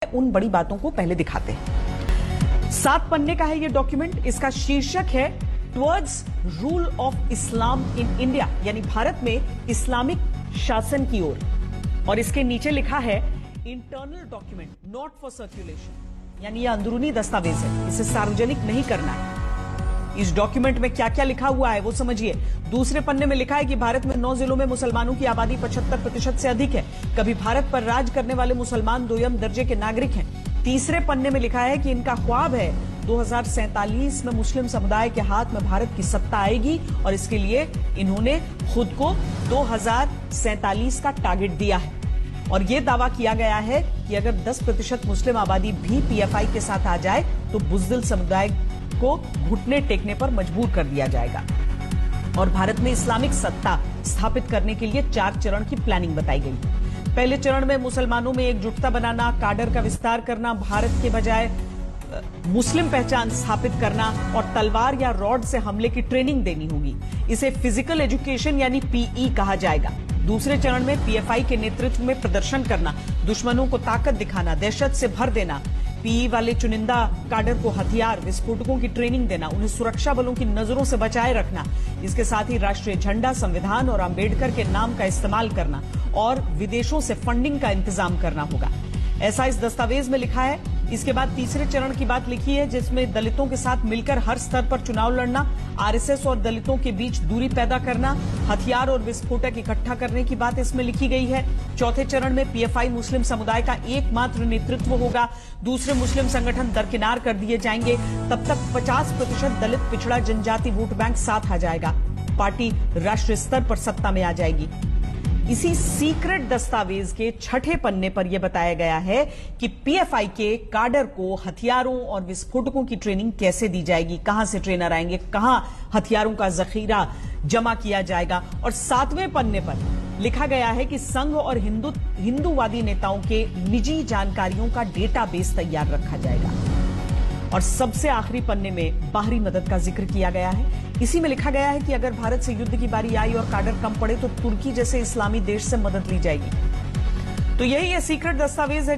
उन बड़ी बातों को पहले दिखाते हैं। 7 पन्ने का है ये डॉक्यूमेंट। इसका शीर्षक है towards rule of Islam in India, यानी भारत में इस्लामिक शासन की ओर। और इसके नीचे लिखा है internal document not for circulation, यानी यह अंदरूनी दस्तावेज है, इसे सार्वजनिक नहीं करना है। इस डॉक्यूमेंट में क्या क्या लिखा हुआ है वो समझिए। दूसरे पन्ने में लिखा है कि भारत में 9 जिलों में मुसलमानों की आबादी 75% से अधिक है। कभी भारत पर राज करने वाले मुसलमान दोयम दर्जे के नागरिक हैं। तीसरे पन्ने में लिखा है कि इनका ख्वाब है 2047 में मुस्लिम समुदाय के हाथ में भारत की सत्ता आएगी और इसके लिए इन्होंने खुद को 2047 का टारगेट दिया है। और यह दावा किया गया है कि अगर 10% मुस्लिम आबादी भी पीएफआई के साथ आ जाए तो बुज़दिल समुदाय को घुटने टेकने पर मजबूर कर दिया जाएगा। और भारत में इस्लामिक सत्ता स्थापित करने के लिए 4 चरण की प्लानिंग बताई गई। पहले चरण में मुसलमानों में एकजुटता बनाना, काडर का विस्तार करना, भारत के बजाय मुस्लिम पहचान स्थापित करना और तलवार या रॉड से हमले की ट्रेनिंग देनी होगी। इसे फिजिकल एजुकेशन यानी पीई कहा जाएगा। दूसरे चरण में पीएफआई के नेतृत्व में प्रदर्शन करना, दुश्मनों को ताकत दिखाना, दहशत से भर देना, पीई वाले चुनिंदा काडर को हथियार विस्फोटकों की ट्रेनिंग देना, उन्हें सुरक्षा बलों की नजरों से बचाए रखना। इसके साथ ही राष्ट्रीय झंडा, संविधान और अंबेडकर के नाम का इस्तेमाल करना और विदेशों से फंडिंग का इंतजाम करना होगा, ऐसा इस दस्तावेज में लिखा है। इसके बाद तीसरे चरण की बात लिखी है जिसमें दलितों के साथ मिलकर हर स्तर पर चुनाव लड़ना, आरएसएस और दलितों के बीच दूरी पैदा करना, हथियार और विस्फोटक इकट्ठा करने की बात इसमें लिखी गई है। चौथे चरण में पीएफआई मुस्लिम समुदाय का एकमात्र नेतृत्व होगा, दूसरे मुस्लिम संगठन दरकिनार कर दिए जाएंगे। तब तक 50% दलित पिछड़ा जनजाति वोट बैंक साथ आ जाएगा, पार्टी राष्ट्रीय स्तर पर सत्ता में आ जाएगी। इसी सीक्रेट दस्तावेज के 6ठे पन्ने पर यह बताया गया है कि पीएफआई के काडर को हथियारों और विस्फोटकों की ट्रेनिंग कैसे दी जाएगी, कहां से ट्रेनर आएंगे, कहां हथियारों का जखीरा जमा किया जाएगा। और 7वें पन्ने पर लिखा गया है कि संघ और हिंदूवादी नेताओं के निजी जानकारियों का डेटाबेस तैयार रखा जाएगा। और सबसे आखिरी पन्ने में बाहरी मदद का जिक्र किया गया है। इसी में लिखा गया है कि अगर भारत से युद्ध की बारी आई और काडर कम पड़े तो तुर्की जैसे इस्लामी देश से मदद ली जाएगी। तो यही ये सीक्रेट दस्तावेज है